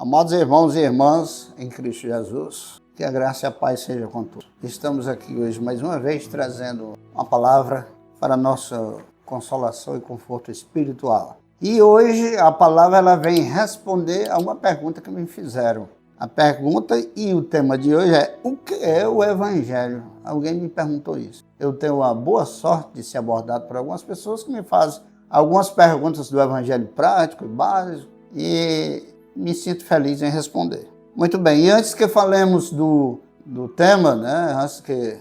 Amados irmãos e irmãs em Cristo Jesus, que a graça e a paz sejam com todos. Estamos aqui hoje mais uma vez trazendo uma palavra para a nossa consolação e conforto espiritual. E hoje a palavra ela vem responder a uma pergunta que me fizeram. A pergunta e o tema de hoje é: o que é o Evangelho? Alguém me perguntou isso. Eu tenho a boa sorte de ser abordado por algumas pessoas que me fazem algumas perguntas do Evangelho prático e básico e me sinto feliz em responder. Muito bem, e antes que falemos do tema, né, antes que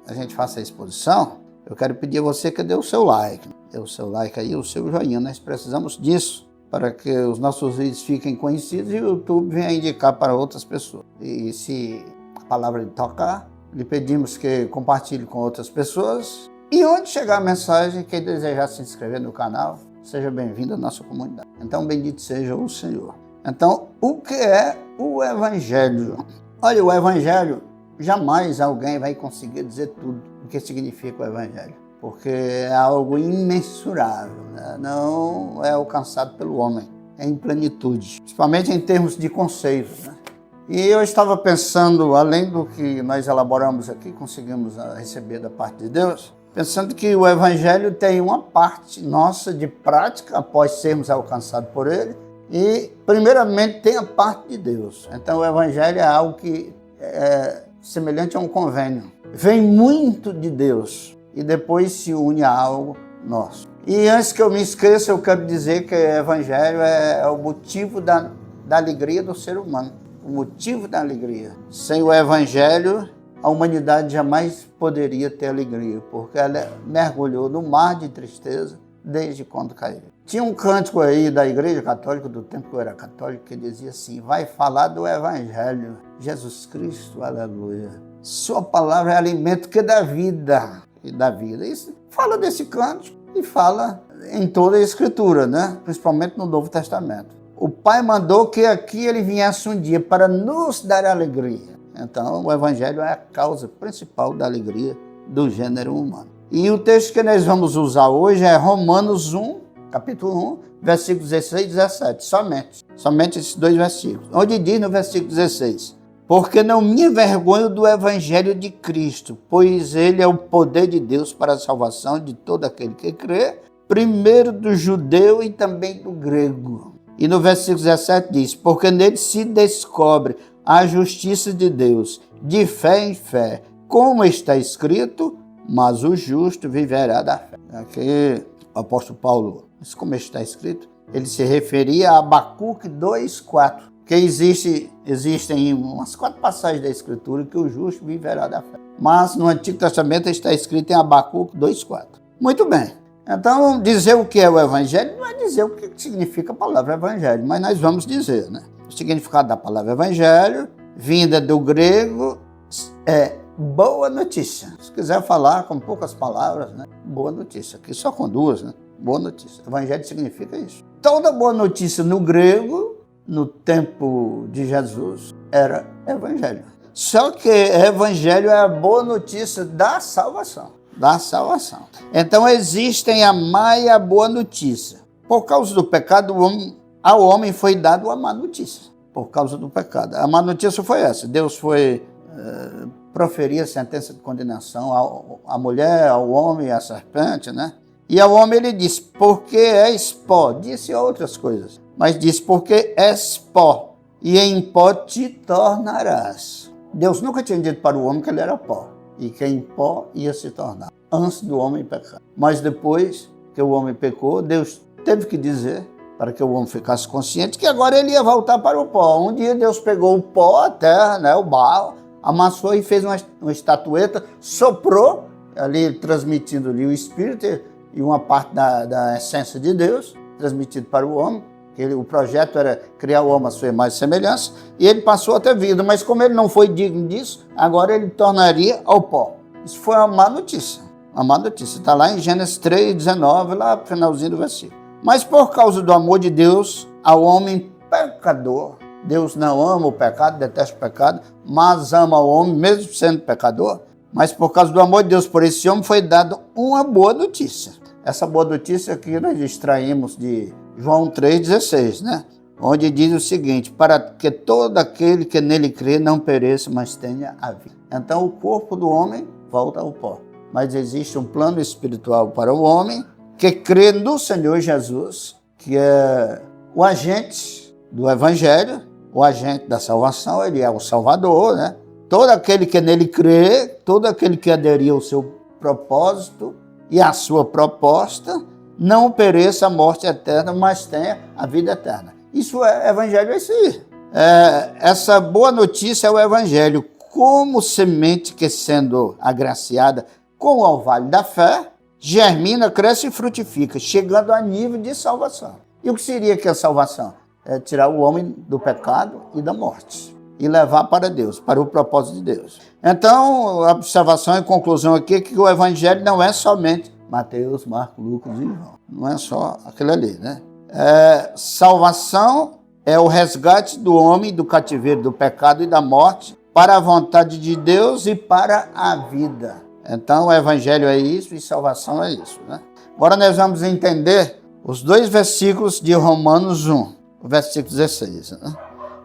a gente faça a exposição, eu quero pedir a você que dê o seu like. Dê o seu like aí, o seu joinha, nós precisamos disso para que os nossos vídeos fiquem conhecidos e o YouTube venha indicar para outras pessoas. E se a palavra lhe tocar, lhe pedimos que compartilhe com outras pessoas. E onde chegar a mensagem, quem desejar se inscrever no canal, seja bem-vindo à nossa comunidade. Então, bendito seja o Senhor. Então, o que é o Evangelho? Olha, o Evangelho, jamais alguém vai conseguir dizer tudo o que significa o Evangelho, porque é algo imensurável, né? Não é alcançado pelo homem, é em plenitude, principalmente em termos de conceitos, né? E eu estava pensando, além do que nós elaboramos aqui, conseguimos receber da parte de Deus, pensando que o Evangelho tem uma parte nossa de prática após sermos alcançados por Ele e, primeiramente, tem a parte de Deus. Então, o Evangelho é algo que é semelhante a um convênio. Vem muito de Deus e depois se une a algo nosso. E antes que eu me esqueça, eu quero dizer que o Evangelho é o motivo da alegria do ser humano. O motivo da alegria. Sem o Evangelho, a humanidade jamais poderia ter alegria, porque ela mergulhou no mar de tristeza desde quando caiu. Tinha um cântico aí da Igreja Católica, do tempo que eu era católico, que dizia assim: vai falar do Evangelho, Jesus Cristo, aleluia. Sua palavra é alimento que dá vida, e dá vida. Isso fala desse cântico e fala em toda a Escritura, né? Principalmente no Novo Testamento. O Pai mandou que aqui ele viesse um dia para nos dar alegria. Então, o Evangelho é a causa principal da alegria do gênero humano. E o texto que nós vamos usar hoje é Romanos 1, capítulo 1, versículos 16 e 17. Somente esses dois versículos. Onde diz no versículo 16: porque não me envergonho do Evangelho de Cristo, pois ele é o poder de Deus para a salvação de todo aquele que crê, primeiro do judeu e também do grego. E no versículo 17 diz: porque nele se descobre a justiça de Deus, de fé em fé, como está escrito, mas o justo viverá da fé. Aqui o apóstolo Paulo, como está escrito, ele se referia a Abacuque 2,4, que existem umas 4 passagens da Escritura que o justo viverá da fé. Mas no Antigo Testamento está escrito em Abacuque 2,4. Muito bem. Então, dizer o que é o Evangelho não é dizer o que significa a palavra Evangelho, mas nós vamos dizer, né? O significado da palavra Evangelho, vinda do grego, é boa notícia. Se quiser falar com poucas palavras, né? Boa notícia. Aqui só com 2, né? Boa notícia. Evangelho significa isso. Toda boa notícia no grego, no tempo de Jesus, era Evangelho. Só que Evangelho é a boa notícia da salvação. Da salvação. Então existem a má e a boa notícia. Por causa do pecado, ao homem foi dado a má notícia. Por causa do pecado. A má notícia foi essa. Deus foi proferir a sentença de condenação à mulher, ao homem e à serpente, né? E ao homem ele disse: porque és pó. Disse outras coisas. Mas disse: porque és pó. E em pó te tornarás. Deus nunca tinha dito para o homem que ele era pó. E que em pó ia se tornar, antes do homem pecar. Mas depois que o homem pecou, Deus teve que dizer, para que o homem ficasse consciente, que agora ele ia voltar para o pó. Um dia Deus pegou o pó, a terra, né, o barro, amassou e fez uma estatueta, soprou, ali transmitindo-lhe o Espírito e uma parte da essência de Deus, transmitido para o homem. O projeto era criar o homem à sua imagem e semelhança, e ele passou a ter vida, mas como ele não foi digno disso, agora ele tornaria ao pó. Isso foi uma má notícia. Uma má notícia. Está lá em Gênesis 3:19, lá no finalzinho do versículo. Mas por causa do amor de Deus ao homem pecador, Deus não ama o pecado, detesta o pecado, mas ama o homem mesmo sendo pecador. Mas por causa do amor de Deus por esse homem foi dado uma boa notícia. Essa boa notícia que nós extraímos de João 3,16, né? onde diz o seguinte: para que todo aquele que nele crê não pereça, mas tenha a vida. Então o corpo do homem volta ao pó. Mas existe um plano espiritual para o homem que crê no Senhor Jesus, que é o agente do Evangelho, o agente da salvação, ele é o Salvador, né? Todo aquele que nele crê, todo aquele que aderir ao seu propósito e à sua proposta, não pereça a morte eterna, mas tenha a vida eterna. Isso é Evangelho, é isso aí. Essa boa notícia é o Evangelho, como semente que, sendo agraciada com o orvalho da fé, germina, cresce e frutifica, chegando a nível de salvação. E o que seria que é a salvação? É tirar o homem do pecado e da morte e levar para Deus, para o propósito de Deus. Então, a observação e conclusão aqui é que o Evangelho não é somente Mateus, Marcos, Lucas e João. Não é só aquilo ali, né? Salvação é o resgate do homem do cativeiro, do pecado e da morte para a vontade de Deus e para a vida. Então, o Evangelho é isso e salvação é isso, né? Agora nós vamos entender os 2 versículos de Romanos 1, o versículo 16. Né?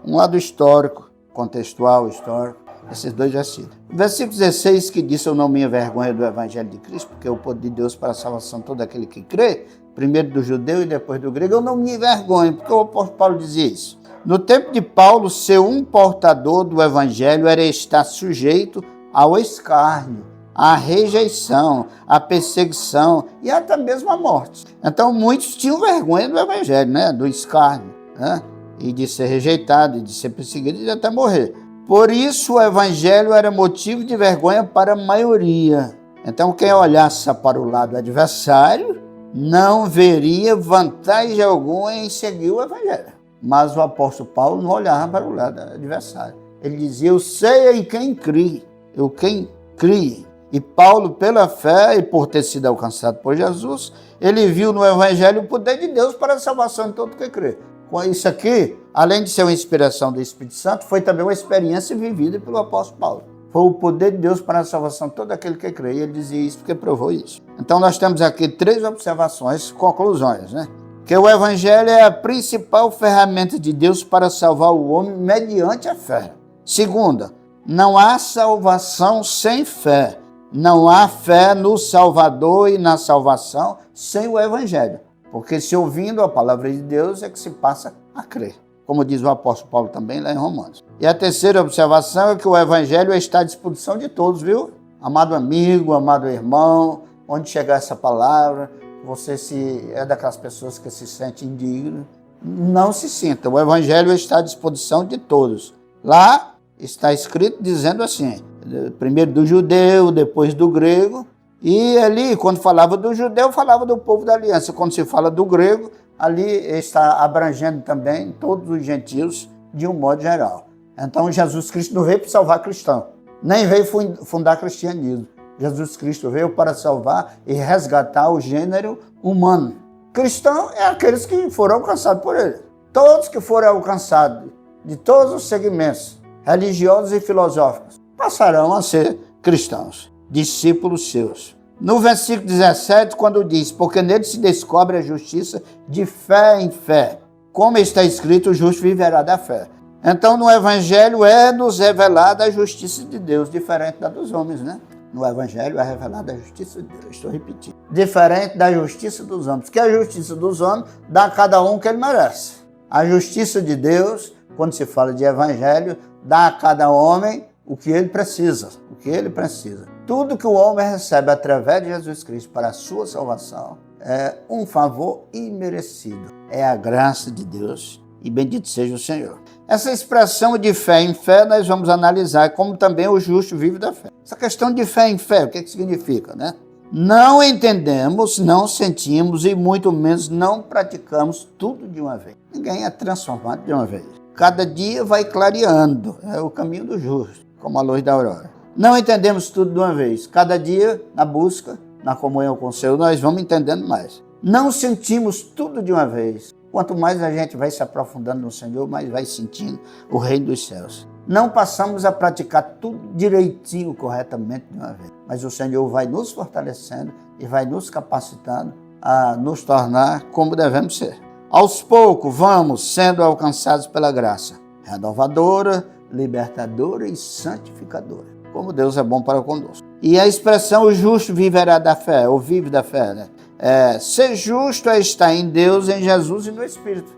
Um lado histórico, contextual, histórico, esses 2 versículos. O versículo 16 que diz: eu não me envergonho do Evangelho de Cristo, porque é o poder de Deus para a salvação de todo aquele que crê, primeiro do judeu e depois do grego. Eu não me envergonho, porque o apóstolo Paulo dizia isso. No tempo de Paulo, ser um portador do Evangelho era estar sujeito ao escárnio, à rejeição, à perseguição e até mesmo à morte. Então muitos tinham vergonha do Evangelho, né? Do escárnio, né? E de ser rejeitado, e de ser perseguido e de até morrer. Por isso o Evangelho era motivo de vergonha para a maioria. Então quem olhasse para o lado adversário não veria vantagem alguma em seguir o Evangelho. Mas o apóstolo Paulo não olhava para o lado adversário. Ele dizia: eu sei em quem crie, eu quem crie. E Paulo, pela fé e por ter sido alcançado por Jesus, ele viu no Evangelho o poder de Deus para a salvação de todo que crê. Com isso aqui, além de ser uma inspiração do Espírito Santo, foi também uma experiência vivida pelo apóstolo Paulo. Foi o poder de Deus para a salvação de todo aquele que crê. E ele dizia isso porque provou isso. Então nós temos aqui 3 observações, conclusões, né? Que o Evangelho é a principal ferramenta de Deus para salvar o homem mediante a fé. Segunda, não há salvação sem fé. Não há fé no Salvador e na salvação sem o Evangelho. Porque se ouvindo a palavra de Deus é que se passa a crer. Como diz o apóstolo Paulo também lá em Romanos. E a terceira observação é que o Evangelho está à disposição de todos, viu? Amado amigo, amado irmão, onde chegar essa palavra, você é daquelas pessoas que se sente indigno, não se sinta. O Evangelho está à disposição de todos. Lá está escrito dizendo assim: primeiro do judeu, depois do grego. E ali, quando falava do judeu, falava do povo da aliança. Quando se fala do grego, ali está abrangendo também todos os gentios de um modo geral. Então, Jesus Cristo não veio para salvar cristão, nem veio fundar cristianismo. Jesus Cristo veio para salvar e resgatar o gênero humano. Cristão é aqueles que foram alcançados por ele. Todos que foram alcançados, de todos os segmentos religiosos e filosóficos, passarão a ser cristãos, discípulos seus. No versículo 17, quando diz: porque nele se descobre a justiça de fé em fé. Como está escrito, o justo viverá da fé. Então, no Evangelho é-nos revelada a justiça de Deus, diferente da dos homens, né? No Evangelho é revelada a justiça de Deus, estou repetindo. Diferente da justiça dos homens, que a justiça dos homens dá a cada um o que ele merece. A justiça de Deus, quando se fala de Evangelho, dá a cada homem o que ele precisa, o que ele precisa. Tudo que o homem recebe através de Jesus Cristo para a sua salvação é um favor imerecido. É a graça de Deus e bendito seja o Senhor. Essa expressão de fé em fé nós vamos analisar, como também o justo vive da fé. Essa questão de fé em fé, o que significa, né? Não entendemos, não sentimos e muito menos não praticamos tudo de uma vez. Ninguém é transformado de uma vez. Cada dia vai clareando, é o caminho do justo, como a luz da aurora. Não entendemos tudo de uma vez. Cada dia, na busca, na comunhão com o Senhor, nós vamos entendendo mais. Não sentimos tudo de uma vez. Quanto mais a gente vai se aprofundando no Senhor, mais vai sentindo o reino dos céus. Não passamos a praticar tudo direitinho, corretamente de uma vez. Mas o Senhor vai nos fortalecendo e vai nos capacitando a nos tornar como devemos ser. Aos poucos vamos sendo alcançados pela graça renovadora, libertadora e santificadora. Como Deus é bom para conosco. E a expressão o justo viverá da fé, ou vive da fé, né? Ser justo é estar em Deus, em Jesus e no Espírito.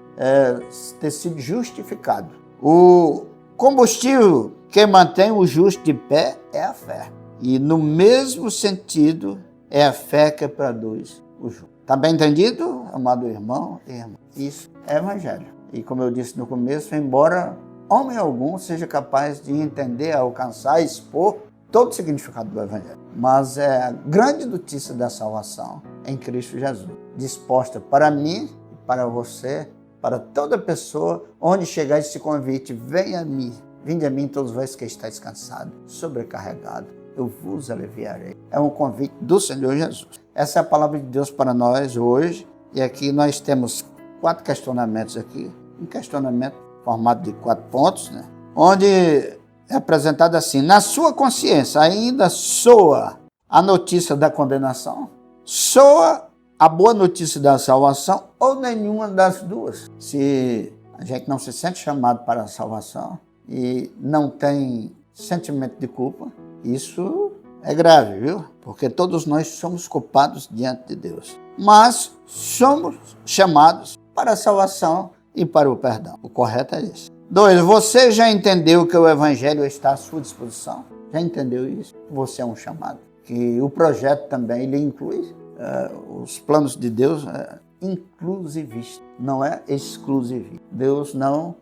Ter sido justificado. O combustível que mantém o justo de pé é a fé. E no mesmo sentido, é a fé que produz o justo. Está bem entendido, amado irmão e irmã? Isso é evangelho. E como eu disse no começo, embora homem algum seja capaz de entender, alcançar, expor todo o significado do evangelho. Mas é a grande notícia da salvação em Cristo Jesus, disposta para mim, para você, para toda pessoa, onde chegar esse convite, venha a mim, vinde a mim todos vós que estáis cansados, sobrecarregados, eu vos aliviarei. É um convite do Senhor Jesus. Essa é a palavra de Deus para nós hoje, e aqui nós temos 4 questionamentos aqui, um questionamento formado de 4 pontos, né? Onde é apresentado assim: na sua consciência ainda soa a notícia da condenação? Soa a boa notícia da salvação ou nenhuma das duas? Se a gente não se sente chamado para a salvação e não tem sentimento de culpa, isso é grave, viu? Porque todos nós somos culpados diante de Deus. Mas somos chamados para a salvação e para o perdão. O correto é esse. 2. Você já entendeu que o Evangelho está à sua disposição? Já entendeu isso? Você é um chamado. Que o projeto também ele inclui os planos de Deus, inclusivista, não é exclusivista. Deus não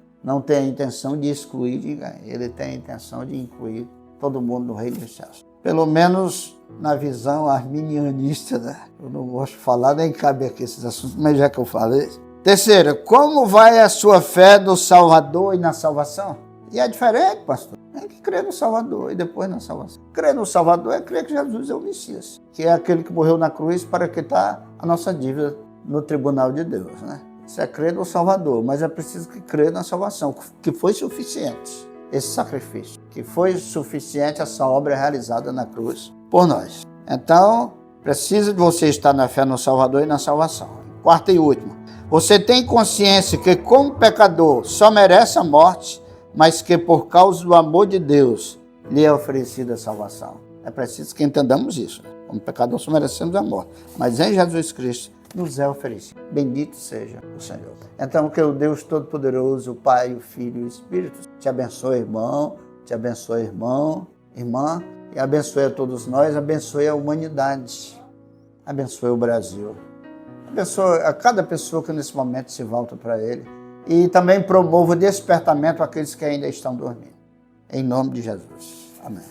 tem a intenção de excluir ninguém. Ele tem a intenção de incluir todo mundo no reino dos céus. Pelo menos na visão arminianista, né? Eu não gosto de falar, nem cabe aqui esses assuntos, mas já que eu falei. 3, como vai a sua fé no Salvador e na salvação? E é diferente, pastor. Tem que crer no Salvador e depois na salvação. Crer no Salvador é crer que Jesus é o Messias, que é aquele que morreu na cruz para quitar a nossa dívida no tribunal de Deus, né? Isso é crer no Salvador, mas é preciso que crer na salvação, que foi suficiente esse sacrifício, que foi suficiente essa obra realizada na cruz por nós. Então, precisa de você estar na fé no Salvador e na salvação. 4 e último. Você tem consciência que, como pecador, só merece a morte, mas que, por causa do amor de Deus, lhe é oferecida a salvação. É preciso que entendamos isso. Como pecador, só merecemos a morte, mas em Jesus Cristo nos é oferecido. Bendito seja o Senhor. Então, que o Deus Todo-Poderoso, o Pai, o Filho e o Espírito, te abençoe, irmão, te abençoe, irmão, irmã, e abençoe a todos nós, abençoe a humanidade, abençoe o Brasil. Abençoe a cada pessoa que nesse momento se volta para Ele. E também promova o despertamento àqueles que ainda estão dormindo. Em nome de Jesus. Amém.